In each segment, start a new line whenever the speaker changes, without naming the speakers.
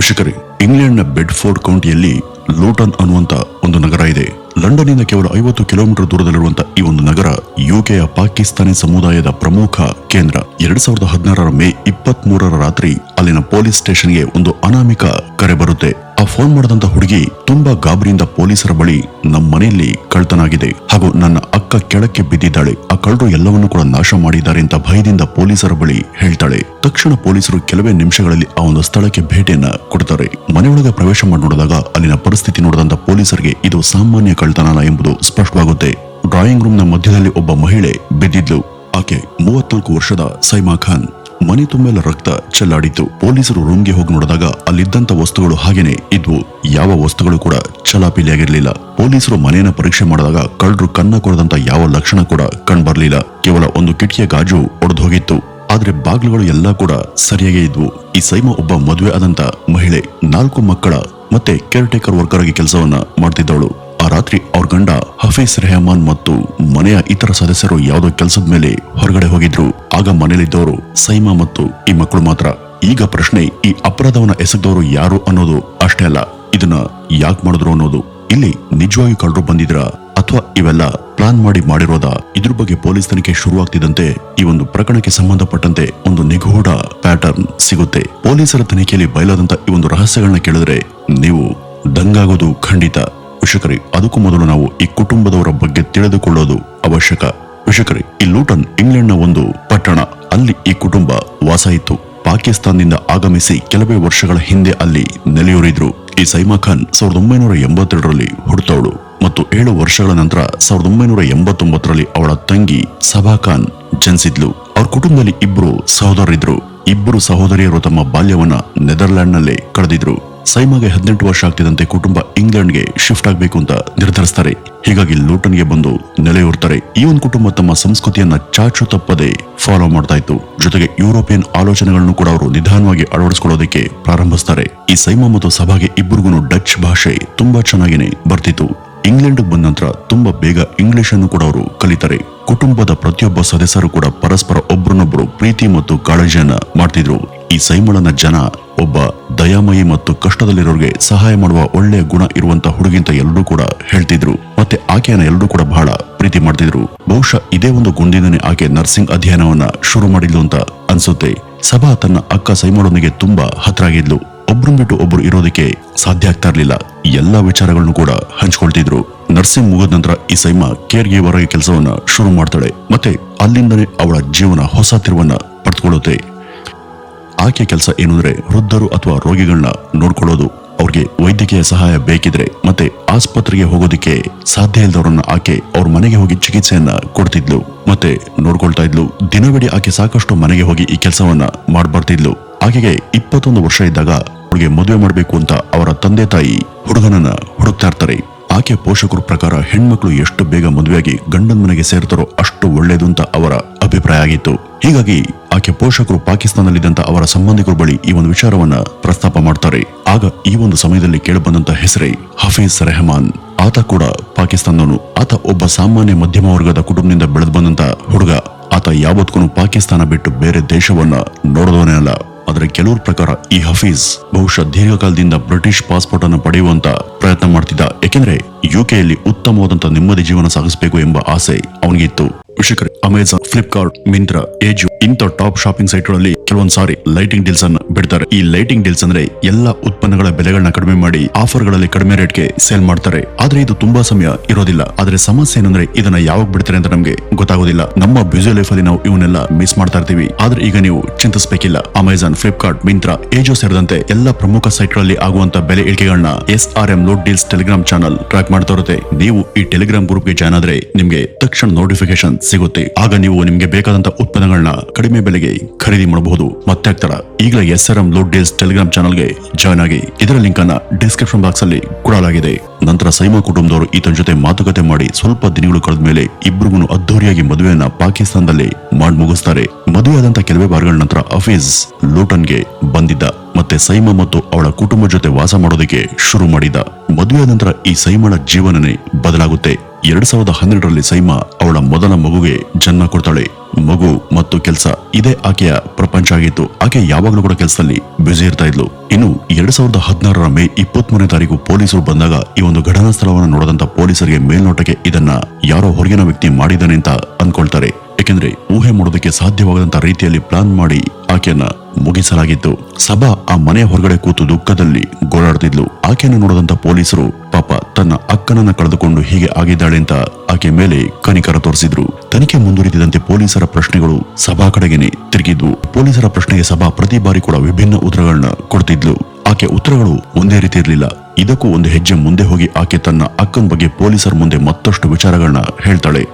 ವೀಕ್ಷಕರೇ, ಇಂಗ್ಲೆಂಡ್ನ ಬೆಡ್ಫೋರ್ಡ್ ಕೌಂಟಿಯಲ್ಲಿ ಲೂಟನ್ ಅನ್ನುವಂತ ಒಂದು ನಗರ ಇದೆ. ಲಂಡನ್ನಿಂದ ಕೇವಲ 50 ಕಿಲೋಮೀಟರ್ ದೂರದಲ್ಲಿರುವಂತಹ ಈ ಒಂದು ನಗರ ಯುಕೆಯ ಪಾಕಿಸ್ತಾನಿ ಸಮುದಾಯದ ಪ್ರಮುಖ ಕೇಂದ್ರ. 2016 ಮೇ 23 ರಾತ್ರಿ ಅಲ್ಲಿನ ಪೊಲೀಸ್ ಸ್ಟೇಷನ್ಗೆ ಒಂದು ಅನಾಮಿಕ ಕರೆ ಬರುತ್ತೆ. ಆ ಫೋನ್ ಮಾಡಿದಂತ ಹುಡುಗಿ ತುಂಬಾ ಗಾಬರಿಯಿಂದ ಪೊಲೀಸರ ಬಳಿ ನಮ್ಮ ಮನೆಯಲ್ಲಿ ಕಳ್ತನಾಗಿದೆ ಹಾಗೂ ನನ್ನ ಅಕ್ಕ ಕೆಳಕ್ಕೆ ಬಿದ್ದಿದ್ದಾಳೆ, ಆ ಕಳ್ಳರು ಎಲ್ಲವನ್ನೂ ಕೂಡ ನಾಶ ಮಾಡಿದ್ದಾರೆ ಅಂತ ಭಯದಿಂದ ಪೊಲೀಸರ ಬಳಿ ಹೇಳ್ತಾಳೆ. ತಕ್ಷಣ ಪೊಲೀಸರು ಕೆಲವೇ ನಿಮಿಷಗಳಲ್ಲಿ ಆ ಒಂದು ಸ್ಥಳಕ್ಕೆ ಭೇಟಿಯನ್ನ ಕೊಡ್ತಾರೆ. ಮನೆಯೊಳಗೆ ಪ್ರವೇಶ ಮಾಡಿ ನೋಡಿದಾಗ ಅಲ್ಲಿನ ಪರಿಸ್ಥಿತಿ ನೋಡಿದಂತ ಪೊಲೀಸರಿಗೆ ಇದು ಸಾಮಾನ್ಯ ಕಳ್ಳತನ ಎಂಬುದು ಸ್ಪಷ್ಟವಾಗುತ್ತೆ. ಡ್ರಾಯಿಂಗ್ ರೂಮ್ ನ ಮಧ್ಯದಲ್ಲಿ ಒಬ್ಬ ಮಹಿಳೆ ಬಿದ್ದಿದ್ಲು. ಆಕೆ 34 ವರ್ಷದ ಸೈಮಾ ಖಾನ್. ಮನೆ ತುಂಬೆಲ್ಲ ರಕ್ತ ಚೆಲ್ಲಾಡಿತ್ತು. ಪೊಲೀಸರು ರೂಮ್ಗೆ ಹೋಗಿ ನೋಡಿದಾಗ ಅಲ್ಲಿದ್ದಂತ ವಸ್ತುಗಳು ಹಾಗೇನೆ ಇದ್ವು. ಯಾವ ವಸ್ತುಗಳು ಕೂಡ ಚಲಾಪಿಲಿಯಾಗಿರ್ಲಿಲ್ಲ. ಪೊಲೀಸರು ಮನೆಯನ್ನ ಪರೀಕ್ಷೆ ಮಾಡಿದಾಗ ಕಳ್ಳರು ಕನ್ನ ಕೊಡದಂತ ಯಾವ ಲಕ್ಷಣ ಕೂಡ ಕಂಡ್ಬರ್ಲಿಲ್ಲ. ಕೇವಲ ಒಂದು ಕಿಟಕಿಯ ಗಾಜು ಒಡೆದು ಹೋಗಿತ್ತು. ಆದ್ರೆ ಬಾಗ್ಲುಗಳು ಎಲ್ಲಾ ಕೂಡ ಸರಿಯಾಗೇ ಇದ್ವು. ಈ ಸೈಮಾ ಒಬ್ಬ ಮದುವೆ ಆದಂತ ಮಹಿಳೆ, 4 ಮಕ್ಕಳ ಮತ್ತೆ ಕೇರ್ ಟೇಕರ್ ವರ್ಕರ್ ಆಗಿ ಕೆಲಸವನ್ನ ಮಾಡ್ತಿದ್ದವಳು. ಆ ರಾತ್ರಿ ಅವ್ರ ಗಂಡ ಹಫೀಜ್ ರೆಹಮಾನ್ ಮತ್ತು ಮನೆಯ ಇತರ ಸದಸ್ಯರು ಯಾವುದೋ ಕೆಲಸದ ಮೇಲೆ ಹೊರಗಡೆ ಹೋಗಿದ್ರು. ಆಗ ಮನೇಲಿದ್ದವರು ಸೈಮಾ ಮತ್ತು ಈ ಮಕ್ಕಳು ಮಾತ್ರ. ಈಗ ಪ್ರಶ್ನೆ, ಈ ಅಪರಾಧವನ್ನ ಎಸಗಿದವರು ಯಾರು ಅನ್ನೋದು ಅಷ್ಟೇ ಅಲ್ಲ, ಇದನ್ನ ಯಾಕೆ ಮಾಡಿದ್ರು ಅನ್ನೋದು. ಇಲ್ಲಿ ನಿಜವಾಗಿ ಕಳ್ಳರು ಬಂದಿದ್ರ ಅಥವಾ ಇವೆಲ್ಲ ಪ್ಲಾನ್ ಮಾಡಿರೋದ? ಇದ್ರ ಬಗ್ಗೆ ಪೊಲೀಸ್ ತನಿಖೆ ಶುರುವಾಗ್ತಿದ್ದಂತೆ ಈ ಒಂದು ಪ್ರಕರಣಕ್ಕೆ ಸಂಬಂಧಪಟ್ಟಂತೆ ಒಂದು ನಿಗೂಢ ಪ್ಯಾಟರ್ನ್ ಸಿಗುತ್ತೆ. ಪೊಲೀಸರ ತನಿಖೆಯಲ್ಲಿ ಬಯಲಾದಂತ ಈ ಒಂದು ರಹಸ್ಯಗಳನ್ನ ಕೇಳಿದ್ರೆ ನೀವು ದಂಗಾಗೋದು ಖಂಡಿತ. ವೀಕ್ಷಕರೇ, ಅದಕ್ಕೂ ಮೊದಲು ನಾವು ಈ ಕುಟುಂಬದವರ ಬಗ್ಗೆ ತಿಳಿದುಕೊಳ್ಳೋದು ಅವಶ್ಯಕ. ವೀಕ್ಷಕರೇ, ಈ ಲೂಟನ್ ಇಂಗ್ಲೆಂಡ್ನ ಒಂದು ಪಟ್ಟಣ. ಅಲ್ಲಿ ಈ ಕುಟುಂಬ ವಾಸ ಇತ್ತು. ಪಾಕಿಸ್ತಾನದಿಂದ ಆಗಮಿಸಿ ಕೆಲವೇ ವರ್ಷಗಳ ಹಿಂದೆ ಅಲ್ಲಿ ನೆಲೆಯೂರಿದ್ರು. ಈ ಸೈಮಾ ಖಾನ್ 1982ರಲ್ಲಿ ಹುಟ್ಟುತ್ತವಳು ಮತ್ತು 7 ವರ್ಷಗಳ ನಂತರ 1989ರಲ್ಲಿ ಅವಳ ತಂಗಿ ಸಬಾ ಖಾನ್ ಜನಿಸಿದ್ಲು. ಅವ್ರ ಕುಟುಂಬದಲ್ಲಿ 2 ಸಹೋದರರಿದ್ರು. 2 ಸಹೋದರಿಯರು ತಮ್ಮ ಬಾಲ್ಯವನ್ನ ನೆದರ್ಲ್ಯಾಂಡ್ ನಲ್ಲೇ ಕಳೆದಿದ್ರು. ಸೈಮಾಗೆ 18 ವರ್ಷ ಆಗ್ತಿದ್ದಂತೆ ಕುಟುಂಬ ಇಂಗ್ಲೆಂಡ್ಗೆ ಶಿಫ್ಟ್ ಆಗ್ಬೇಕು ಅಂತ ನಿರ್ಧರಿಸ್ತಾರೆ. ಹೀಗಾಗಿ ಲೂಟನ್ಗೆ ಬಂದು ನೆಲೆಯೂರ್ತಾರೆ. ಈ ಒಂದು ಕುಟುಂಬ ತಮ್ಮ ಸಂಸ್ಕೃತಿಯನ್ನ ಚಾಚು ತಪ್ಪದೆ ಫಾಲೋ ಮಾಡ್ತಾ ಇತ್ತು. ಜೊತೆಗೆ ಯುರೋಪಿಯನ್ ಆಲೋಚನೆಗಳನ್ನು ಕೂಡ ಅವರು ನಿಧಾನವಾಗಿ ಅಳವಡಿಸಿಕೊಳ್ಳೋದಕ್ಕೆ ಪ್ರಾರಂಭಿಸ್ತಾರೆ. ಈ ಸೈಮಾ ಮತ್ತು ಸಭಾಗೆ ಇಬ್ಬರಿಗೂ ಡಚ್ ಭಾಷೆ ತುಂಬಾ ಚೆನ್ನಾಗಿನೇ ಬರ್ತಿತ್ತು. ಇಂಗ್ಲೆಂಡ್ ಬಂದ ನಂತರ ತುಂಬಾ ಬೇಗ ಇಂಗ್ಲಿಷ್ ಅನ್ನು ಕೂಡ ಅವರು ಕಲಿತಾರೆ. ಕುಟುಂಬದ ಪ್ರತಿಯೊಬ್ಬ ಸದಸ್ಯರು ಕೂಡ ಪರಸ್ಪರ ಒಬ್ರನ್ನೊಬ್ರು ಪ್ರೀತಿ ಮತ್ತು ಕಾಳಜಿಯನ್ನ ಮಾಡ್ತಿದ್ರು. ಈ ಸೈಮಳನ ಜನ ಒಬ್ಬ ದಯಾಮಯಿ ಮತ್ತು ಕಷ್ಟದಲ್ಲಿರೋರಿಗೆ ಸಹಾಯ ಮಾಡುವ ಒಳ್ಳೆಯ ಗುಣ ಇರುವಂತ ಹುಡುಗಿಂತ ಎಲ್ಲರೂ ಕೂಡ ಹೇಳ್ತಿದ್ರು. ಮತ್ತೆ ಆಕೆಯನ್ನ ಎಲ್ಲರೂ ಕೂಡ ಬಹಳ ಪ್ರೀತಿ ಮಾಡ್ತಿದ್ರು. ಬಹುಶಃ ಇದೇ ಒಂದು ಗುಂಡಿನೇ ಆಕೆ ನರ್ಸಿಂಗ್ ಅಧ್ಯಯನವನ್ನ ಶುರು ಮಾಡಿದ್ಲು ಅಂತ ಅನ್ಸುತ್ತೆ. ಸಭಾ ತನ್ನ ಅಕ್ಕ ಸೈಮಳೊಂದಿಗೆ ತುಂಬಾ ಹತ್ರ ಆಗಿದ್ಲು. ಒಬ್ರನ್ ಬಿಟ್ಟು ಒಬ್ರು ಇರೋದಕ್ಕೆ ಸಾಧ್ಯ ಆಗ್ತಾ ಇರ್ಲಿಲ್ಲ. ಎಲ್ಲಾ ವಿಚಾರಗಳನ್ನು ಕೂಡ ಹಂಚ್ಕೊಳ್ತಿದ್ರು. ನರ್ಸಿಂಗ್ ಮುಗಿದ ನಂತರ ಈ ಸೈಮಾ ಕೇರ್ ಗಿವರ್ ಆಗಿ ಕೆಲಸವನ್ನ ಶುರು ಮಾಡ್ತಾಳೆ. ಮತ್ತೆ ಅಲ್ಲಿಂದನೇ ಅವಳ ಜೀವನ ಹೊಸ ತಿರುವನ್ನ ಪಡೆದುಕೊಳ್ಳುತ್ತೆ. ಆಕೆ ಕೆಲಸ ಏನು ಅಂದ್ರೆ ವೃದ್ಧರು ಅಥವಾ ರೋಗಿಗಳನ್ನ ನೋಡ್ಕೊಳ್ಳೋದು. ಅವ್ರಿಗೆ ವೈದ್ಯಕೀಯ ಸಹಾಯ ಬೇಕಿದ್ರೆ ಮತ್ತೆ ಆಸ್ಪತ್ರೆಗೆ ಹೋಗೋದಿಕ್ಕೆ ಸಾಧ್ಯ ಇಲ್ದವ್ರನ್ನ ಆಕೆ ಅವ್ರ ಮನೆಗೆ ಹೋಗಿ ಚಿಕಿತ್ಸೆಯನ್ನ ಕೊಡ್ತಿದ್ಲು ಮತ್ತೆ ನೋಡ್ಕೊಳ್ತಾ ಇದ್ಲು. ದಿನವಿಡೀ ಆಕೆ ಸಾಕಷ್ಟು ಮನೆಗೆ ಹೋಗಿ ಈ ಕೆಲಸವನ್ನ ಮಾಡ್ಬರ್ತಿದ್ಲು. ಆಕೆಗೆ 21 ವರ್ಷ ಇದ್ದಾಗ ಅವಳಿಗೆ ಮದುವೆ ಮಾಡ್ಬೇಕು ಅಂತ ಅವರ ತಂದೆ ತಾಯಿ ಹುಡುಗನನ್ನ ಹುಡುಕ್ತಾ ಇರ್ತಾರೆ. ಆಕೆ ಪೋಷಕರ ಪ್ರಕಾರ ಹೆಣ್ಮಕ್ಳು ಎಷ್ಟು ಬೇಗ ಮದುವೆಯಾಗಿ ಗಂಡನ ಮನೆಗೆ ಸೇರ್ತಾರೋ ಅಷ್ಟು ಒಳ್ಳೇದು ಅಂತ ಅವರ ಅಭಿಪ್ರಾಯ ಆಗಿತ್ತು. ಹೀಗಾಗಿ ಆಕೆ ಪೋಷಕರು ಪಾಕಿಸ್ತಾನದಲ್ಲಿದ್ದಂತ ಅವರ ಸಂಬಂಧಿಕರ ಬಳಿ ಈ ಒಂದು ವಿಚಾರವನ್ನ ಪ್ರಸ್ತಾಪ ಮಾಡ್ತಾರೆ. ಆಗ ಈ ಒಂದು ಸಮಯದಲ್ಲಿ ಕೇಳಿಬಂದಂತ ಹೆಸರೇ ಹಫೀಜ್ ರೆಹಮಾನ್. ಆತ ಕೂಡ ಪಾಕಿಸ್ತಾನದವನು. ಆತ ಒಬ್ಬ ಸಾಮಾನ್ಯ ಮಧ್ಯಮ ವರ್ಗದ ಕುಟುಂಬದಿಂದ ಬೆಳೆದು ಬಂದಂತ ಹುಡುಗ. ಆತ ಯಾವತ್ತೂ ಪಾಕಿಸ್ತಾನ ಬಿಟ್ಟು ಬೇರೆ ದೇಶವನ್ನ ನೋಡೋದವನೇ ಅಲ್ಲ. ಆದ್ರೆ ಕೆಲವ್ರ ಪ್ರಕಾರ ಈ ಹಫೀಜ್ ಬಹುಶಃ ದೀರ್ಘಕಾಲದಿಂದ ಬ್ರಿಟಿಷ್ ಪಾಸ್ಪೋರ್ಟ್ ಅನ್ನು ಪಡೆಯುವಂತ ಪ್ರಯತ್ನ ಮಾಡ್ತಿದ್ದ. ಯಾಕೆಂದ್ರೆ ಯುಕೆಯಲ್ಲಿ ಉತ್ತಮವಾದಂತ ನೆಮ್ಮದಿ ಜೀವನ ಸಾಗಿಸಬೇಕು ಎಂಬ ಆಸೆ ಅವನಿಗಿತ್ತು. ವೀಕ್ಷಕರೇ, ಅಮೆಜಾನ್, ಫ್ಲಿಪ್ಕಾರ್ಟ್, ಮಿಂತ್ರಾ, ಏಜು ಇಂಥ ಟಾಪ್ ಶಾಪಿಂಗ್ ಸೈಟ್ ಗಳಲ್ಲಿ ಕೆಲವೊಂದ್ ಸಾರಿ ಲೈಟಿಂಗ್ ಡೀಲ್ಸ್ ಅನ್ನು ಬಿಡ್ತಾರೆ. ಈ ಲೈಟಿಂಗ್ ಡೀಲ್ಸ್ ಅಂದ್ರೆ ಎಲ್ಲಾ ಉತ್ಪನ್ನಗಳ ಬೆಲೆಗಳನ್ನ ಕಡಿಮೆ ಮಾಡಿ ಆಫರ್ ಗಳಲ್ಲಿ ಕಡಿಮೆ ರೇಟ್ಗೆ ಸೇಲ್ ಮಾಡ್ತಾರೆ. ಆದ್ರೆ ಇದು ತುಂಬಾ ಸಮಯ ಇರೋದಿಲ್ಲ. ಆದ್ರೆ ಸಮಸ್ಯೆ ಏನಂದ್ರೆ ಇದನ್ನ ಯಾವಾಗ ಬಿಡ್ತಾರೆ ಅಂತ ನಮ್ಗೆ ಗೊತ್ತಾಗೋದಿಲ್ಲ. ನಮ್ಮ ಬ್ಯುಸಿ ಲೈಫ್ ಅಲ್ಲಿ ನಾವು ಇವನ್ನೆಲ್ಲ ಮಿಸ್ ಮಾಡ್ತಾ ಇರ್ತೀವಿ. ಆದ್ರೆ ಈಗ ನೀವು ಚಿಂತಿಸಬೇಕಿಲ್ಲ. ಅಮೆಜಾನ್, ಫ್ಲಿಪ್ಕಾರ್ಟ್, ಮಿಂತ್ರಾ, ಏಜೋ ಸೇರಿದಂತೆ ಎಲ್ಲಾ ಪ್ರಮುಖ ಸೈಟ್ ಗಳಲ್ಲಿ ಆಗುವಂತ ಬೆಲೆ ಇಳಿಕೆಗಳನ್ನ SRM load deals Telegram channel track ಮಾಡ್ತಾ ಇರುತ್ತೆ. ನೀವು ಈ ಟೆಲಿಗ್ರಾಮ್ ಗ್ರೂಪ್ ಗೆ ಜಾಯ್ನ್ ಆದ್ರೆ ನಿಮ್ಗೆ ತಕ್ಷಣ ನೋಟಿಫಿಕೇಶನ್ ಸಿಗುತ್ತೆ. ಆಗ ನೀವು ನಿಮ್ಗೆ ಬೇಕಾದಂತ ಉತ್ಪನ್ನಗಳನ್ನ ಕಡಿಮೆ ಬೆಲೆಗೆ ಖರೀದಿ ಮಾಡಬಹುದು. ಮತ್ತೆ ಆಗ್ತಾರ ಈಗಲೇ SRM ಲೋಡ್ ಡೀಲ್ಸ್ ಟೆಲಿಗ್ರಾಮ್ ಚಾನಲ್ಗೆ ಜಾಯ್ನ್ ಆಗಿ. ಇದರ ಲಿಂಕ್ ಅನ್ನ ಡಿಸ್ಕ್ರಿಪ್ಷನ್ ಬಾಕ್ಸ್ ಅಲ್ಲಿ ಕೊಡಲಾಗಿದೆ. ನಂತರ ಸೈಮಾ ಕುಟುಂಬದವರು ಈತನ ಜೊತೆ ಮಾತುಕತೆ ಮಾಡಿ ಸ್ವಲ್ಪ ದಿನಗಳು ಕಳೆದ ಮೇಲೆ ಇಬ್ಬರಿಗೂ ಅದ್ದೂರಿಯಾಗಿ ಮದುವೆಯನ್ನ ಪಾಕಿಸ್ತಾನದಲ್ಲಿ ಮಾಡಿ ಮುಗಿಸ್ತಾರೆ. ಮದುವೆಯಾದಂತ ಕೆಲವೇ ವಾರಗಳ ನಂತರ ಹಫೀಜ್ ಲೂಟನ್ಗೆ ಬಂದಿದ್ದ. ಮತ್ತೆ ಸೈಮಾ ಮತ್ತು ಅವಳ ಕುಟುಂಬ ಜೊತೆ ವಾಸ ಮಾಡೋದಕ್ಕೆ ಶುರು ಮಾಡಿದ. ಮದುವೆಯ ನಂತರ ಈ ಸೈಮಾಳ ಜೀವನನೇ ಬದಲಾಗುತ್ತೆ. 2012ರಲ್ಲಿ ಸೈಮಾ ಅವಳ ಮೊದಲ ಮಗುಗೆ ಜನ್ಮ ಕೊಡ್ತಾಳೆ. ಮಗು ಮತ್ತು ಕೆಲಸ ಇದೇ ಆಕೆಯ ಪ್ರಪಂಚ ಆಗಿತ್ತು. ಆಕೆ ಯಾವಾಗಲೂ ಕೂಡ ಕೆಲಸದಲ್ಲಿ ಬ್ಯುಸಿ ಇರ್ತಾ ಇದ್ಲು. ಇನ್ನು 2016 ಮೇ 23ನೇ ತಾರೀಕು ಪೊಲೀಸರು ಬಂದಾಗ ಈ ಒಂದು ಘಟನಾ ಸ್ಥಳವನ್ನು ನೋಡಿದಂತ ಪೊಲೀಸರಿಗೆ ಮೇಲ್ನೋಟಕ್ಕೆ ಇದನ್ನ ಯಾರೋ ಹೊರಗಿನ ವ್ಯಕ್ತಿ ಮಾಡಿದ್ದಾನೆ ಅಂತ ಅನ್ಕೊಳ್ತಾರೆ. ಏಕೆಂದ್ರೆ ಊಹೆ ಮಾಡೋದಕ್ಕೆ ಸಾಧ್ಯವಾಗದಂತ ರೀತಿಯಲ್ಲಿ ಪ್ಲಾನ್ ಮಾಡಿ ಆಕೆಯನ್ನ ಮುಗಿಸಲಾಗಿತ್ತು. ಸಬಾ ಆ ಮನೆಯ ಹೊರಗಡೆ ಕೂತು ದುಃಖದಲ್ಲಿ ಗೋಳಾಡ್ತಿದ್ಲು. ಆಕೆಯನ್ನು ನೋಡಿದಂತ ಪೊಲೀಸರು ಪಾಪ ತನ್ನ ಅಕ್ಕನನ್ನ ಕಳೆದುಕೊಂಡು ಹೀಗೆ ಆಗಿದ್ದಾಳೆ ಅಂತ ಆಕೆ ಮೇಲೆ ಕನಿಕರ ತೋರಿಸಿದ್ರು. ತನಿಖೆ ಮುಂದುವರಿದಂತೆ ಪೊಲೀಸರ ಪ್ರಶ್ನೆಗಳು ಸಭಾ ಕಡೆಗೇನೆ ತಿರುಗಿದ್ವು. ಪೊಲೀಸರ ಪ್ರಶ್ನೆಗೆ ಸಭಾ ಪ್ರತಿ ಬಾರಿ ಕೂಡ ವಿಭಿನ್ನ ಉತ್ತರಗಳನ್ನ ಕೊಡ್ತಿದ್ಲು. ಆಕೆ ಉತ್ತರಗಳು ಒಂದೇ ರೀತಿ ಇರಲಿಲ್ಲ. ಇದಕ್ಕೂ ಒಂದು ಹೆಜ್ಜೆ ಮುಂದೆ ಹೋಗಿ ಆಕೆ ತನ್ನ ಅಕ್ಕನ ಬಗ್ಗೆ ಪೊಲೀಸರ ಮುಂದೆ ಮತ್ತಷ್ಟು ವಿಚಾರಗಳನ್ನ ಹೇಳ್ತಾಳೆ.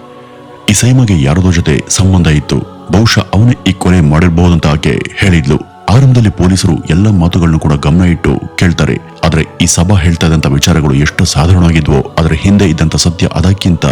ಈ ಸೈಮಗೆ ಯಾರದೋ ಜೊತೆ ಸಂಬಂಧ ಇತ್ತು, ಬಹುಶಃ ಅವನೇ ಈ ಕೊಲೆ ಮಾಡಿರಬಹುದಂತ ಆಕೆ ಹೇಳಿದ್ಲು. ಆರಂಭದಲ್ಲಿ ಪೊಲೀಸರು ಎಲ್ಲ ಮಾತುಗಳನ್ನು ಕೂಡ ಗಮನ ಇಟ್ಟು ಕೇಳ್ತಾರೆ. ಆದ್ರೆ ಈ ಸಭಾ ಹೇಳ್ತಾ ಇದ್ದಂತ ವಿಚಾರಗಳು ಎಷ್ಟು ಸಾಧಾರಣವಾಗಿದ್ವೋ ಅದರ ಹಿಂದೆ ಇದ್ದಂತ ಸತ್ಯ ಅದಕ್ಕಿಂತ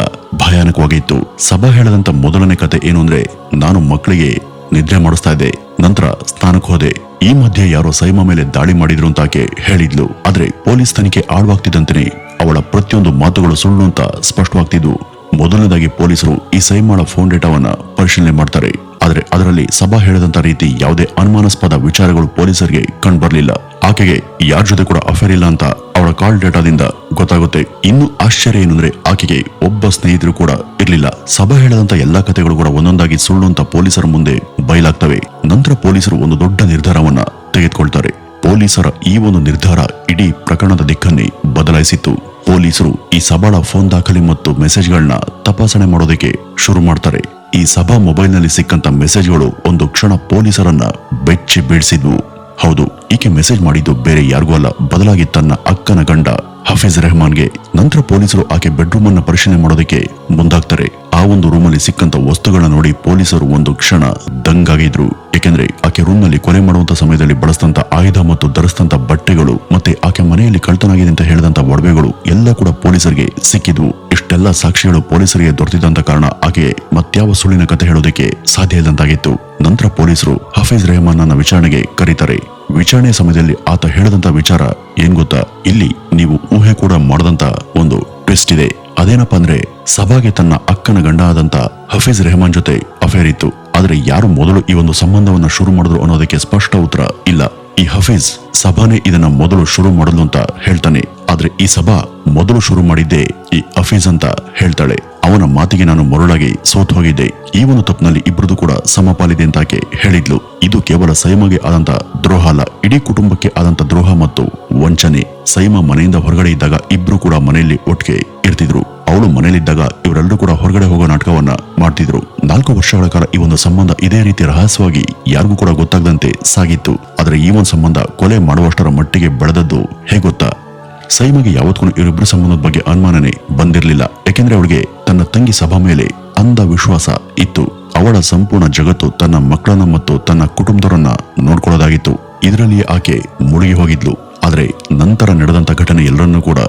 ಭಯಾನಕವಾಗಿತ್ತು. ಸಭಾ ಹೇಳದಂತ ಮೊದಲನೇ ಕತೆ ಏನು ಅಂದ್ರೆ, ನಾನು ಮಕ್ಕಳಿಗೆ ನಿದ್ರೆ ಮಾಡಿಸ್ತಾ ಇದ್ದೆ, ನಂತರ ಸ್ನಾನಕ್ಕೆ ಹೋದೆ, ಈ ಮಧ್ಯೆ ಯಾರೋ ಸೈಮಾ ಮೇಲೆ ದಾಳಿ ಮಾಡಿದ್ರು ಅಂತ ಆಕೆ ಹೇಳಿದ್ಲು. ಆದ್ರೆ ಪೊಲೀಸ್ ತನಿಖೆ ಆಳವಾಗ್ತಿದ್ದಂತೆ ಅವಳ ಪ್ರತಿಯೊಂದು ಮಾತುಗಳು ಸುಳ್ಳು ಅಂತ ಸ್ಪಷ್ಟವಾಗ್ತಿದ್ವು. ಮೊದಲನೇದಾಗಿ ಪೊಲೀಸರು ಈ ಸೈಮಾಳ ಫೋನ್ ಡೇಟಾವನ್ನ ಪರಿಶೀಲನೆ ಮಾಡ್ತಾರೆ. ಆದ್ರೆ ಅದರಲ್ಲಿ ಸಭಾ ಹೇಳದಂತ ರೀತಿ ಯಾವುದೇ ಅನುಮಾನಾಸ್ಪದ ವಿಚಾರಗಳು ಪೊಲೀಸರಿಗೆ ಕಂಡುಬರಲಿಲ್ಲ. ಆಕೆಗೆ ಯಾರ ಜೊತೆ ಕೂಡ ಅಫೇರ್ ಇಲ್ಲ ಅಂತ ಅವಳ ಕಾಲ್ ಡೇಟಾದಿಂದ ಗೊತ್ತಾಗುತ್ತೆ. ಇನ್ನು ಆಶ್ಚರ್ಯ ಏನಂದ್ರೆ ಆಕೆಗೆ ಒಬ್ಬ ಸ್ನೇಹಿತರು ಕೂಡ ಇರ್ಲಿಲ್ಲ. ಸಭಾ ಹೇಳದಂತ ಎಲ್ಲಾ ಕಥೆಗಳು ಕೂಡ ಒಂದೊಂದಾಗಿ ಸುಳ್ಳು ಅಂತ ಪೊಲೀಸರ ಮುಂದೆ ಬಯಲಾಗ್ತವೆ. ನಂತರ ಪೊಲೀಸರು ಒಂದು ದೊಡ್ಡ ನಿರ್ಧಾರವನ್ನ ತೆಗೆದುಕೊಳ್ತಾರೆ. ಪೊಲೀಸರ ಈ ಒಂದು ನಿರ್ಧಾರ ಇಡೀ ಪ್ರಕರಣದ ದಿಕ್ಕನ್ನೇ ಬದಲಾಯಿಸಿತ್ತು. ಪೊಲೀಸರು ಈ ಸಭಾಳ ಫೋನ್ ದಾಖಲೆ ಮತ್ತು ಮೆಸೇಜ್ಗಳನ್ನ ತಪಾಸಣೆ ಮಾಡೋದಕ್ಕೆ ಶುರು ಮಾಡ್ತಾರೆ. ಈ ಸಭಾ ಮೊಬೈಲ್ನಲ್ಲಿ ಸಿಕ್ಕಂತ ಮೆಸೇಜ್ಗಳು ಒಂದು ಕ್ಷಣ ಪೊಲೀಸರನ್ನ ಬೆಚ್ಚಿ ಬೀಳಿಸಿದ್ವು. ಹೌದು, ಈಕೆ ಮೆಸೇಜ್ ಮಾಡಿದ್ದು ಬೇರೆ ಯಾರಿಗೂ ಅಲ್ಲ, ಬದಲಾಗಿ ತನ್ನ ಅಕ್ಕನ ಗಂಡ ಹಫೀಜ್ ರೆಹಮಾನ್ಗೆ. ನಂತರ ಪೊಲೀಸರು ಆಕೆ ಬೆಡ್ರೂಮ್ ಅನ್ನ ಪರಿಶೀಲನೆ ಮಾಡೋದಕ್ಕೆ ಮುಂದಾಗ್ತಾರೆ. ಆ ಒಂದು ರೂಮಲ್ಲಿ ಸಿಕ್ಕಂತ ವಸ್ತುಗಳನ್ನ ನೋಡಿ ಪೊಲೀಸರು ಒಂದು ಕ್ಷಣ ದಂಗಾಗಿದ್ರು. ಏಕೆಂದ್ರೆ ಆಕೆ ರೂಮ್ ನಲ್ಲಿ ಕೊಲೆ ಮಾಡುವಂತ ಸಮಯದಲ್ಲಿ ಬಳಸಿದಂತ ಆಯುಧ ಮತ್ತು ಧರಿಸಿದಂತ ಬಟ್ಟೆಗಳು ಮತ್ತೆ ಆಕೆ ಮನೆಯಲ್ಲಿ ಕಳ್ತನಾಗಿದೆ ಅಂತ ಹೇಳಿದಂತ ಒಡವೆಗಳು ಎಲ್ಲ ಕೂಡ ಪೊಲೀಸರಿಗೆ ಸಿಕ್ಕಿದ್ವು. ಇಷ್ಟೆಲ್ಲ ಸಾಕ್ಷಿಗಳು ಪೊಲೀಸರಿಗೆ ದೊರೆತಿದ್ದಂತ ಕಾರಣ ಆಕೆ ಮತ್ಯಾವ ಸುಳ್ಳಿನ ಕತೆ ಹೇಳೋದಕ್ಕೆ ಸಾಧ್ಯ ಇಲ್ಲದಂತಾಗಿತ್ತು. ನಂತರ ಪೊಲೀಸರು ಹಫೀಜ್ ರೆಹಮಾನ್ ಅನ್ನ ವಿಚಾರಣೆಗೆ ಕರೀತಾರೆ. ವಿಚಾರಣೆಯ ಸಮಯದಲ್ಲಿ ಆತ ಹೇಳಿದಂತ ವಿಚಾರ ಏನ್ ಗೊತ್ತಾ, ಇಲ್ಲಿ ನೀವು ಊಹೆ ಕೂಡ ಮಾಡದಂತ ಒಂದು ಟ್ವಿಸ್ಟ್ ಇದೆ. ಅದೇನಪ್ಪ ಅಂದ್ರೆ, ಸಭಾಗೆ ತನ್ನ ಅಕ್ಕನ ಗಂಡ ಆದಂತ ಹಫೀಜ್ ರೆಹಮಾನ್ ಜೊತೆ ಅಫೇರ್ ಇತ್ತು. ಆದ್ರೆ ಯಾರು ಮೊದಲು ಈ ಒಂದು ಸಂಬಂಧವನ್ನ ಶುರು ಮಾಡಿದ್ರು ಅನ್ನೋದಕ್ಕೆ ಸ್ಪಷ್ಟ ಉತ್ತರ ಇಲ್ಲ. ಈ ಹಫೀಜ್ ಸಭಾನೇ ಇದನ್ನ ಮೊದಲು ಶುರು ಮಾಡಲು ಅಂತ ಹೇಳ್ತಾನೆ. ಆದ್ರೆ ಈ ಸಭಾ ಮೊದಲು ಶುರು ಮಾಡಿದ್ದೆ ಈ ಹಫೀಜ್ ಅಂತ ಹೇಳ್ತಾಳೆ. ಅವನ ಮಾತಿಗೆ ನಾನು ಮರುಳಾಗಿ ಸೋತು ಹೋಗಿದ್ದೆ. ಈ ಒಂದು ತಪ್ಪಿನಲ್ಲಿ ಇಬ್ಬರದು ಕೂಡ ಸಮಪಾಲಿದೆ ಅಂತ ಆಕೆ ಹೇಳಿದ್ಲು. ಇದು ಕೇವಲ ಸೈಮಾಗೆ ಆದಂತ ದ್ರೋಹ ಅಲ್ಲ, ಇಡೀ ಕುಟುಂಬಕ್ಕೆ ಆದಂತ ದ್ರೋಹ ಮತ್ತು ವಂಚನೆ. ಸೈಮಾ ಮನೆಯಿಂದ ಹೊರಗಡೆ ಇದ್ದಾಗ ಇಬ್ರು ಕೂಡ ಮನೆಯಲ್ಲಿ ಒಟ್ಟಿಗೆ ಇರ್ತಿದ್ರು. ಅವಳು ಮನೆಯಲ್ಲಿದ್ದಾಗ ಇವರೆಲ್ಲರೂ ಕೂಡ ಹೊರಗಡೆ ಹೋಗೋ ನಾಟಕವನ್ನ ಮಾಡ್ತಿದ್ರು. 4 ವರ್ಷಗಳ ಕಾಲ ಈ ಒಂದು ಸಂಬಂಧ ಇದೇ ರೀತಿ ರಹಸ್ಯವಾಗಿ ಯಾರಿಗೂ ಕೂಡ ಗೊತ್ತಾಗದಂತೆ ಸಾಗಿತ್ತು. ಆದ್ರೆ ಈ ಒಂದು ಸಂಬಂಧ ಕೊಲೆ ಮಾಡುವಷ್ಟರ ಮಟ್ಟಿಗೆ ಬೆಳೆದದ್ದು ಹೇಗೆ ಗೊತ್ತಾ, ಸೈಮಗೆ ಯಾವತ್ತೂ ಇವರಿಬ್ಬರ ಸಂಬಂಧದ ಬಗ್ಗೆ ಅನುಮಾನನೇ ಬಂದಿರಲಿಲ್ಲ. ಯಾಕೆಂದ್ರೆ ಅವಳಿಗೆ ತನ್ನ ತಂಗಿ ಸಭಾ ಮೇಲೆ ಅಂಧ ವಿಶ್ವಾಸ ಇತ್ತು. ಅವಳ ಸಂಪೂರ್ಣ ಜಗತ್ತು ತನ್ನ ಮಕ್ಕಳನ್ನ ಮತ್ತು ತನ್ನ ಕುಟುಂಬದವರನ್ನ ನೋಡ್ಕೊಳ್ಳೋದಾಗಿತ್ತು. ಇದರಲ್ಲಿ ಆಕೆ ಮುಳುಗಿ ಹೋಗಿದ್ಲು. ಆದ್ರೆ ನಂತರ ನಡೆದಂತ ಘಟನೆ ಎಲ್ಲರನ್ನೂ ಕೂಡ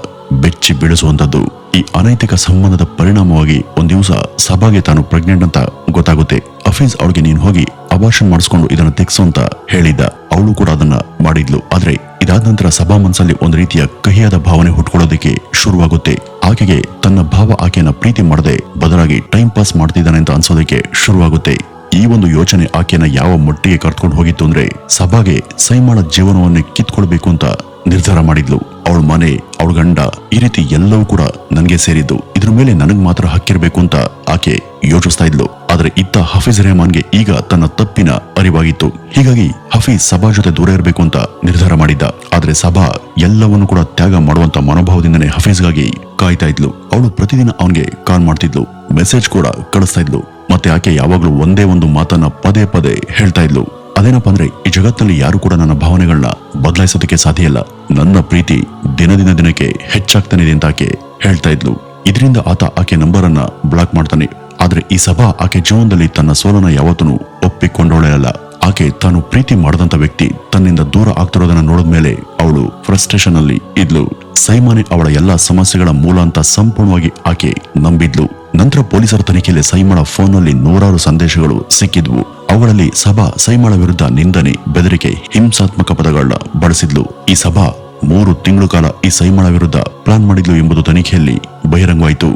ಬೆಚ್ಚಿ ಬೀಳಿಸುವಂತದ್ದು. ಈ ಅನೈತಿಕ ಸಂಬಂಧದ ಪರಿಣಾಮವಾಗಿ ಒಂದ್ ದಿವಸ ಸಭಾಗೆ ತಾನು ಪ್ರೆಗ್ನೆಂಟ್ ಅಂತ ಗೊತ್ತಾಗುತ್ತೆ. ಹಫೀಜ್ ಅವಳಿಗೆ ನೀನು ಹೋಗಿ ಅಬಾರ್ಷನ್ ಮಾಡಿಸ್ಕೊಂಡು ಇದನ್ನ ತೆಗ್ಸು ಅಂತ ಹೇಳಿದ್ದ. ಅವಳು ಕೂಡ ಅದನ್ನ ಮಾಡಿದ್ಲು. ಆದ್ರೆ ಇದಾದ ನಂತರ ಸಭಾ ಮನಸ್ಸಲ್ಲಿ ಒಂದು ರೀತಿಯ ಕಹಿಯಾದ ಭಾವನೆ ಹುಟ್ಕೊಳ್ಳೋದಕ್ಕೆ ಶುರುವಾಗುತ್ತೆ. ಆಕೆಗೆ ತನ್ನ ಭಾವ ಆಕೆಯನ್ನ ಪ್ರೀತಿ ಮಾಡದೆ ಬದಲಾಗಿ ಟೈಮ್ ಪಾಸ್ ಮಾಡ್ತಿದ್ದಾನೆ ಅಂತ ಅನ್ಸೋದಕ್ಕೆ ಶುರುವಾಗುತ್ತೆ. ಈ ಒಂದು ಯೋಚನೆ ಆಕೆಯನ್ನ ಯಾವ ಮಟ್ಟಿಗೆ ಕರ್ಕೊಂಡು ಹೋಗಿತ್ತು ಅಂದ್ರೆ, ಸಭಾಗೆ ಸೈಮಾಳ ಜೀವನವನ್ನೇ ಕಿತ್ಕೊಳ್ಬೇಕು ಅಂತ ನಿರ್ಧಾರ ಮಾಡಿದ್ಲು. ಅವಳ ಮನೆ, ಅವಳ ಗಂಡ, ಈ ರೀತಿ ಎಲ್ಲವೂ ಕೂಡ ನನಗೆ ಸೇರಿದ್ದು, ಇದ್ರ ಮೇಲೆ ನನಗ್ ಮಾತ್ರ ಹಕ್ಕಿರ್ಬೇಕು ಅಂತ ಆಕೆ ಯೋಚಿಸ್ತಾ ಇದ್ಲು. ಆದ್ರೆ ಇತ್ತ ಹಫೀಜ್ ರೆಹಮಾನ್ಗೆ ಈಗ ತನ್ನ ತಪ್ಪಿನ ಅರಿವಾಗಿತ್ತು. ಹೀಗಾಗಿ ಹಫೀಜ್ ಸಭಾ ಜೊತೆ ದೂರ ಇರಬೇಕು ಅಂತ ನಿರ್ಧಾರ ಮಾಡಿದ್ದ. ಆದ್ರೆ ಸಭಾ ಎಲ್ಲವನ್ನು ಕೂಡ ತ್ಯಾಗ ಮಾಡುವಂತ ಮನೋಭಾವದಿಂದನೇ ಹಫೀಜ್ಗಾಗಿ ಕಾಯ್ತಾ ಇದ್ಲು. ಅವಳು ಪ್ರತಿದಿನ ಅವನ್ಗೆ ಕಾಲ್ ಮಾಡ್ತಿದ್ಲು, ಮೆಸೇಜ್ ಕೂಡ ಕಳಿಸ್ತಾ ಇದ್ಲು. ಮತ್ತೆ ಆಕೆ ಯಾವಾಗ್ಲೂ ಒಂದೇ ಒಂದು ಮಾತನ್ನ ಪದೇ ಪದೇ ಹೇಳ್ತಾ ಇದ್ಲು. ಅದೇನಪ್ಪ ಅಂದ್ರೆ, ಈ ಜಗತ್ತಿನಲ್ಲಿ ಯಾರು ಕೂಡ ನನ್ನ ಭಾವನೆಗಳನ್ನ ಬದಲಾಯಿಸೋದಕ್ಕೆ ಸಾಧ್ಯ ಇಲ್ಲ. ನನ್ನ ಪ್ರೀತಿ ದಿನಕ್ಕೆ ಹೆಚ್ಚಾಗ್ತಾನೆ ಇದೆ ಅಂತ ಆಕೆ ಹೇಳ್ತಾ ಇದ್ಲು. ಇದರಿಂದ ಆತ ಆಕೆ ನಂಬರ್ ಅನ್ನ ಬ್ಲಾಕ್ ಮಾಡ್ತಾನೆ. ಆದ್ರೆ ಈ ಸಭಾ ಆಕೆ ಜೀವನದಲ್ಲಿ ತನ್ನ ಸೋಲನ್ನ ಯಾವತ್ತೂ ಒಪ್ಪಿಕೊಂಡವಳೇ ಅಲ್ಲ. ಆಕೆ ತಾನು ಪ್ರೀತಿ ಮಾಡದಂತ ವ್ಯಕ್ತಿ ತನ್ನಿಂದ ದೂರ ಆಗ್ತಿರೋದನ್ನ ನೋಡಿದ್ಮೇಲೆ ಅವಳು ಫ್ರಸ್ಟ್ರೇಷನ್ ಅಲ್ಲಿ ಇದ್ಲು. ಸೈಮಾನೆ ಅವಳ ಎಲ್ಲಾ ಸಮಸ್ಯೆಗಳ ಮೂಲ ಅಂತ ಸಂಪೂರ್ಣವಾಗಿ ಆಕೆ ನಂಬಿದ್ಲು. ನಂತರ ಪೊಲೀಸರ ತನಿಖೆಯಲ್ಲಿ ಸೈಮಾಳ ಫೋನ್ ನಲ್ಲಿ 100 ಸಂದೇಶಗಳು ಸಿಕ್ಕಿದ್ವು. ಅವುಗಳಲ್ಲಿ ಸಭಾ ಸೈಮಾಳ ವಿರುದ್ಧ ನಿಂದನೆ, ಬೆದರಿಕೆ, ಹಿಂಸಾತ್ಮಕ ಪದಗಳನ್ನ ಬಳಸಿದ್ಲು. ಈ ಸಭಾ 3 ತಿಂಗಳು ಕಾಲ ಈ ಸೈಮಾಳ ವಿರುದ್ಧ ಪ್ಲಾನ್ ಮಾಡಿದ್ಲು ಎಂಬುದು ತನಿಖೆಯಲ್ಲಿ ಬಹಿರಂಗವಾಯಿತು.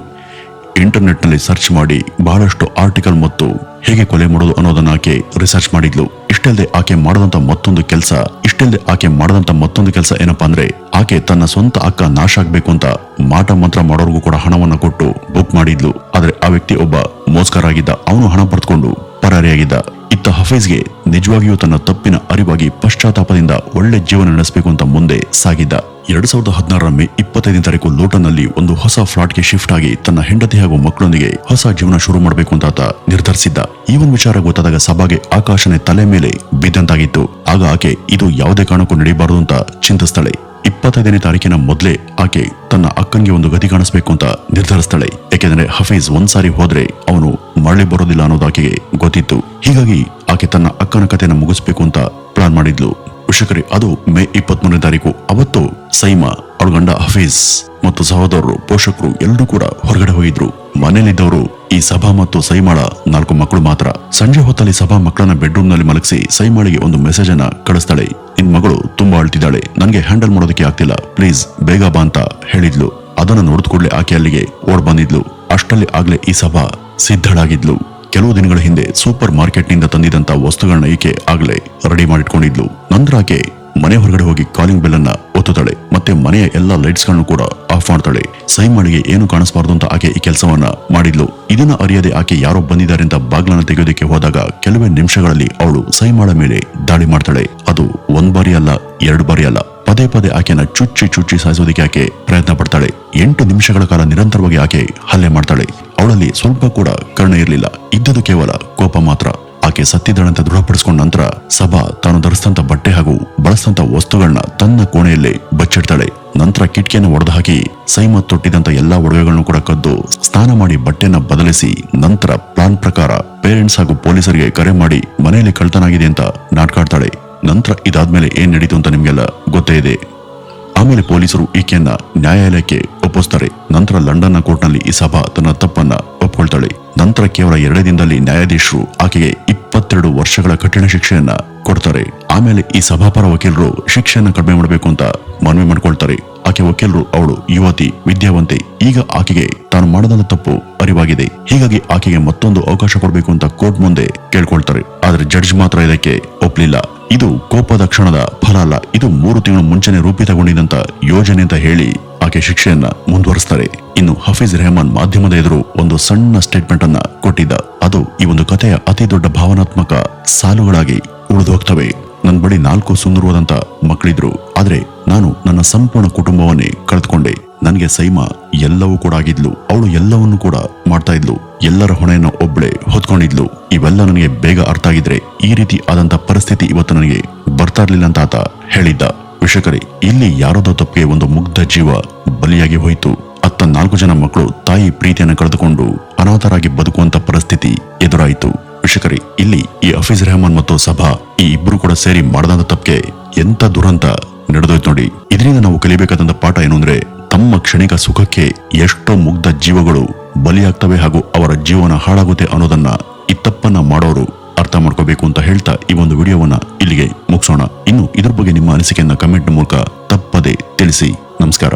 ಇಂಟರ್ನೆಟ್ ನಲ್ಲಿ ಸರ್ಚ್ ಮಾಡಿ ಬಹಳಷ್ಟು ಆರ್ಟಿಕಲ್ ಮತ್ತು ಹೇಗೆ ಕೊಲೆ ಮಾಡೋದು ಅನ್ನೋದನ್ನ ಆಕೆ ರಿಸರ್ಚ್ ಮಾಡಿದ್ಲು. ಇಷ್ಟಲ್ಲದೆ ಆಕೆ ಮಾಡದಂತ ಮತ್ತೊಂದು ಕೆಲಸ ಏನಪ್ಪಾ ಅಂದ್ರೆ, ಆಕೆ ತನ್ನ ಸ್ವಂತ ಅಕ್ಕ ನಾಶ ಆಗ್ಬೇಕು ಅಂತ ಮಾಟ ಮಂತ್ರ ಮಾಡೋರ್ಗೂ ಕೂಡ ಹಣವನ್ನ ಕೊಟ್ಟು ಬುಕ್ ಮಾಡಿದ್ಲು. ಆದ್ರೆ ಆ ವ್ಯಕ್ತಿ ಒಬ್ಬ ಮೋಸ್ಕರ ಆಗಿದ್ದ. ಅವನು ಹಣ ಪಡೆದುಕೊಂಡು ಪರಾರಿಯಾಗಿದ್ದ. ಇತ್ತ ಹಫೀಜ್ಗೆ ನಿಜವಾಗಿಯೂ ತನ್ನ ತಪ್ಪಿನ ಅರಿವಾಗಿ ಪಶ್ಚಾತ್ತಾಪದಿಂದ ಒಳ್ಳೆ ಜೀವನ ನಡೆಸಬೇಕು ಅಂತ ಮುಂದೆ ಸಾಗಿದ್ದ. 2016 ಮೇ 25 ಲೂಟನ್ನಲ್ಲಿ ಒಂದು ಹೊಸ ಫ್ಲಾಟ್ಗೆ ಶಿಫ್ಟ್ ಆಗಿ ತನ್ನ ಹೆಂಡತಿ ಹಾಗೂ ಮಕ್ಕಳೊಂದಿಗೆ ಹೊಸ ಜೀವನ ಶುರು ಮಾಡಬೇಕು ಅಂತ ಆತ ನಿರ್ಧರಿಸಿದ್ದ. ಈ ಒಂದು ವಿಚಾರ ಗೊತ್ತಾದಾಗ ಸಭಾಗೆ ಆಕಾಶನೇ ತಲೆ ಮೇಲೆ ಬಿದ್ದಂತಾಗಿತ್ತು. ಆಗ ಆಕೆ ಇದು ಯಾವುದೇ ಕಾರಣಕ್ಕೂ ನಡೀಬಾರದು ಅಂತ ಚಿಂತಿಸ್ತಾಳೆ. 25ನೇ ತಾರೀಕಿನ ಮೊದಲೇ ಆಕೆ ತನ್ನ ಅಕ್ಕನಿಗೆ ಒಂದು ಗತಿ ಕಾಣಿಸ್ಬೇಕು ಅಂತ ನಿರ್ಧರಿಸ್ತಾಳೆ. ಯಾಕೆಂದ್ರೆ ಹಫೀಜ್ ಒಂದ್ಸಾರಿ ಹೋದ್ರೆ ಅವನು ಮರಳಿ ಬರೋದಿಲ್ಲ ಅನ್ನೋದು ಆಕೆಗೆ ಗೊತ್ತಿತ್ತು. ಹೀಗಾಗಿ ಆಕೆ ತನ್ನ ಅಕ್ಕನ ಕಥೆನ ಮುಗಿಸ್ಬೇಕು ಅಂತ ಪ್ಲಾನ್ ಮಾಡಿದ್ಲು. ವೀಕ್ಷಕರೇ, ಅದು ಮೇ 23ನೇ ತಾರೀಕು. ಅವತ್ತು ಸೈಮಾ, ಅವಳ ಗಂಡ ಹಫೀಜ್ ಮತ್ತು ಸಹೋದರರು, ಪೋಷಕರು ಎಲ್ಲರೂ ಕೂಡ ಹೊರಗಡೆ ಹೋಗಿದ್ರು. ಮನೆಯಲ್ಲಿದ್ದವರು ಈ ಸಭಾ ಮತ್ತು ಸೈಮಾಳ 4 ಮಕ್ಕಳು ಮಾತ್ರ. ಸಂಜೆ ಹೊತ್ತಲ್ಲಿ ಸಭಾ ಮಕ್ಕಳನ್ನ ಬೆಡ್ರೂಮ್ ನಲ್ಲಿ ಮಲಗಿಸಿ ಸೈಮಾಳಿಗೆ ಒಂದು ಮೆಸೇಜ್ ಅನ್ನ ಕಳಿಸ್ತಾಳೆ. ನಿನ್ ಮಗಳು ತುಂಬಾ ಅಳ್ತಿದ್ದಾಳೆ, ನನಗೆ ಹ್ಯಾಂಡಲ್ ಮಾಡೋದಕ್ಕೆ ಆಗ್ತಿಲ್ಲ, ಪ್ಲೀಸ್ ಬೇಗ ಬಾ ಅಂತ ಹೇಳಿದ್ಲು. ಅದನ್ನ ನೋಡಿದ ಕೂಡಲೇ ಆಕೆ ಅಲ್ಲಿಗೆ ಓಡ್ ಬಂದಿದ್ಲು. ಅಷ್ಟರಲ್ಲಿ ಆಗ್ಲೇ ಈ ಸಭಾ ಸಿದ್ಧಳಾಗಿದ್ಲು. ಕೆಲವು ದಿನಗಳ ಹಿಂದೆ ಸೂಪರ್ ಮಾರ್ಕೆಟ್ ನಿಂದ ತಂದಿದಂತ ವಸ್ತುಗಳನ್ನ ಈಕೆ ಆಗ್ಲೇ ರೆಡಿ ಮಾಡಿಟ್ಕೊಂಡಿದ್ಲು. ನಂತರ ಆಕೆ ಮನೆ ಹೊರಗಡೆ ಹೋಗಿ ಕಾಲಿಂಗ್ ಬೆಲ್ ಅನ್ನ ಒತ್ತುತ್ತಾಳೆ. ಮತ್ತೆ ಮನೆಯ ಎಲ್ಲಾ ಲೈಟ್ಸ್ ಗಳನ್ನು ಕೂಡ ಆಫ್ ಮಾಡ್ತಾಳೆ. ಸೈಮಾಳಿಗೆ ಏನು ಕಾಣಿಸಬಾರ್ದು ಅಂತ ಆಕೆ ಈ ಕೆಲಸವನ್ನ ಮಾಡಿದ್ಲು. ಇದನ್ನ ಅರಿಯದೆ ಆಕೆ ಯಾರೋ ಬಂದಿದ್ದಾರೆ ಅಂತ ಬಾಗ್ಲನ್ನ ತೆಗೆಯೋದಕ್ಕೆ ಹೋದಾಗ ಕೆಲವೇ ನಿಮಿಷಗಳಲ್ಲಿ ಅವಳು ಸೈಮಾಳ ಮೇಲೆ ದಾಳಿ ಮಾಡ್ತಾಳೆ. ಅದು 1 ಬಾರಿ ಅಲ್ಲ, 2 ಬಾರಿ ಅಲ್ಲ, ಪದೇ ಪದೇ ಆಕೆನ ಚುಚ್ಚಿ ಸಾಯಿಸೋದಕ್ಕೆ ಆಕೆ ಪ್ರಯತ್ನ ಪಡ್ತಾಳೆ. 8 ನಿಮಿಷಗಳ ಕಾಲ ನಿರಂತರವಾಗಿ ಆಕೆ ಹಲ್ಲೆ ಮಾಡ್ತಾಳೆ. ಅವಳಲ್ಲಿ ಸ್ವಲ್ಪ ಕೂಡ ಕರುಣೆ ಇರಲಿಲ್ಲ, ಇದ್ದದು ಕೇವಲ ಕೋಪ ಮಾತ್ರ. ಆಕೆ ಸತ್ತಿದ್ದಳಂತ ದೃಢಪಡಿಸಿಕೊಂಡ ನಂತರ ಸಭಾ ತಾನು ಧರಿಸಿದಂತ ಬಟ್ಟೆ ಹಾಗೂ ಬಳಸಿದಂತ ವಸ್ತುಗಳನ್ನ ತನ್ನ ಕೋಣೆಯಲ್ಲೇ ಬಚ್ಚಿಡ್ತಾಳೆ. ನಂತರ ಕಿಟಕಿಯನ್ನು ಒಡೆದು ಹಾಕಿ ಸೈಮಾ ತೊಟ್ಟಿದಂತ ಎಲ್ಲಾ ಒಡವೆಗಳನ್ನು ಕೂಡ ಕದ್ದು ಸ್ನಾನ ಮಾಡಿ ಬಟ್ಟೆಯನ್ನ ಬದಲಿಸಿ ನಂತರ ಪ್ಲಾನ್ ಪ್ರಕಾರ ಪೇರೆಂಟ್ಸ್ ಹಾಗೂ ಪೊಲೀಸರಿಗೆ ಕರೆ ಮಾಡಿ ಮನೆಯಲ್ಲಿ ಕಳ್ತನ ಆಗಿದೆ ಅಂತ ನಾಟ್ಕಾಡ್ತಾಳೆ. ನಂತರ ಇದಾದ್ಮೇಲೆ ಏನ್ ನಡೀತು ಅಂತ ನಿಮ್ಗೆಲ್ಲ ಗೊತ್ತೇ ಇದೆ. ಆಮೇಲೆ ಪೊಲೀಸರು ಈಕೆಯನ್ನ ನ್ಯಾಯಾಲಯಕ್ಕೆ ಒಪ್ಪಿಸ್ತಾರೆ. ನಂತರ ಲಂಡನ್ನ ಕೋರ್ಟ್ನಲ್ಲಿ ಈ ಸಭಾ ತನ್ನ ತಪ್ಪನ್ನ ಒಪ್ಕೊಳ್ತಾಳೆ. ನಂತರ ಕೇವಲ 2 ದಿನದಲ್ಲಿ ನ್ಯಾಯಾಧೀಶರು ಆಕೆಗೆ 22 ವರ್ಷಗಳ ಕಠಿಣ ಶಿಕ್ಷೆಯನ್ನ ಕೊಡ್ತಾರೆ. ಆಮೇಲೆ ಈ ಸಭಾಪರ ವಕೀಲರು ಶಿಕ್ಷೆಯನ್ನ ಕಡಿಮೆ ಮಾಡಬೇಕು ಅಂತ ಮನವಿ ಮಾಡ್ಕೊಳ್ತಾರೆ. ಆಕೆ ವಕೀಲರು ಅವಳು ಯುವತಿ, ವಿದ್ಯಾವಂತೆ, ಈಗ ಆಕೆಗೆ ತಾನು ಮಾಡದಂತ ತಪ್ಪು ಅರಿವಾಗಿದೆ, ಹೀಗಾಗಿ ಆಕೆಗೆ ಮತ್ತೊಂದು ಅವಕಾಶ ಕೊಡಬೇಕು ಅಂತ ಕೋರ್ಟ್ ಮುಂದೆ ಕೇಳ್ಕೊಳ್ತಾರೆ. ಆದ್ರೆ ಜಡ್ಜ್ ಮಾತ್ರ ಇದಕ್ಕೆ ಒಪ್ಲಿಲ್ಲ. ಇದು ಕೋಪದ ಕ್ಷಣದ ಫಲ ಅಲ್ಲ, ಇದು 3 ತಿಂಗಳ ಮುಂಚೆನೆ ರೂಪಿತಗೊಂಡಿದ್ದಂತ ಯೋಜನೆ ಅಂತ ಹೇಳಿ ಆಕೆ ಶಿಕ್ಷೆಯನ್ನ ಮುಂದುವರಿಸ್ತಾರೆ. ಇನ್ನು ಹಫೀಜ್ ರೆಹಮಾನ್ ಮಾಧ್ಯಮದ ಎದುರು ಒಂದು ಸಣ್ಣ ಸ್ಟೇಟ್ಮೆಂಟ್ ಅನ್ನ ಕೊಟ್ಟಿದ್ದ. ಅದು ಈ ಒಂದು ಕಥೆಯ ಅತಿ ದೊಡ್ಡ ಭಾವನಾತ್ಮಕ ಸಾಲುಗಳಾಗಿ ಉಳಿದು ಹೋಗ್ತವೆ. ನನ್ನ ಬಳಿ 4 ಸುಂದರವಾದಂತ ಮಕ್ಕಳಿದ್ರು, ಆದ್ರೆ ನಾನು ನನ್ನ ಸಂಪೂರ್ಣ ಕುಟುಂಬವನ್ನೇ ಕಳೆದುಕೊಂಡೆ. ನನಗೆ ಸೈಮಾ ಎಲ್ಲವೂ ಕೂಡ ಆಗಿದ್ಲು, ಅವಳು ಎಲ್ಲವನ್ನೂ ಕೂಡ ಮಾಡ್ತಾ ಇದ್ಲು, ಎಲ್ಲರ ಹೊಣೆಯನ್ನು ಒಬ್ಳೆ ಹೊತ್ಕೊಂಡಿದ್ಲು. ಇವೆಲ್ಲ ನನಗೆ ಬೇಗ ಅರ್ಥ ಆಗಿದ್ರೆ ಈ ರೀತಿ ಆದಂತ ಪರಿಸ್ಥಿತಿ ಇವತ್ತು ನನಗೆ ಬರ್ತಾ ಇರ್ಲಿಲ್ಲ ಅಂತ ಆತ ಹೇಳಿದ್ದ. ವೀಕ್ಷಕರೇ, ಇಲ್ಲಿ ಯಾರದೋ ತಪ್ಪಿಗೆ ಒಂದು ಮುಗ್ಧ ಜೀವ ಬಲಿಯಾಗಿ ಹೋಯಿತು. ಅತ್ತ 4 ಜನ ಮಕ್ಕಳು ತಾಯಿ ಪ್ರೀತಿಯನ್ನು ಕಳೆದುಕೊಂಡು ಅನಾಥರಾಗಿ ಬದುಕುವಂತ ಪರಿಸ್ಥಿತಿ ಎದುರಾಯಿತು. ವೀಕ್ಷಕರೇ, ಇಲ್ಲಿ ಈ ಹಫೀಜ್ ರೆಹಮಾನ್ ಮತ್ತು ಸಭಾ ಈ ಇಬ್ರು ಕೂಡ ಸೇರಿ ಮಾಡದಂತ ತಪ್ಪಿಗೆ ಎಂತ ದುರಂತ ನಡೆದೋಯ್ತು ನೋಡಿ. ಇದರಿಂದ ನಾವು ಕಲಿಬೇಕಾದಂತ ಪಾಠ ಏನು ಅಂದ್ರೆ, ತಮ್ಮ ಕ್ಷಣಿಕ ಸುಖಕ್ಕೆ ಎಷ್ಟೋ ಮುಗ್ಧ ಜೀವಗಳು ಬಲಿಯಾಗ್ತವೆ ಹಾಗೂ ಅವರ ಜೀವನ ಹಾಳಾಗುತ್ತೆ ಅನ್ನೋದನ್ನ ಈ ತಪ್ಪನ್ನ ಮಾಡೋರು ಅರ್ಥ ಮಾಡ್ಕೋಬೇಕು ಅಂತ ಹೇಳ್ತಾ ಈ ಒಂದು ವಿಡಿಯೋವನ್ನ ಇಲ್ಲಿಗೆ ಮುಗಿಸೋಣ. ಇನ್ನು ಇದ್ರ ಬಗ್ಗೆ ನಿಮ್ಮ ಅನಿಸಿಕೆಯನ್ನ ಕಮೆಂಟ್ ಮೂಲಕ ತಪ್ಪದೆ ತಿಳಿಸಿ. ನಮಸ್ಕಾರ.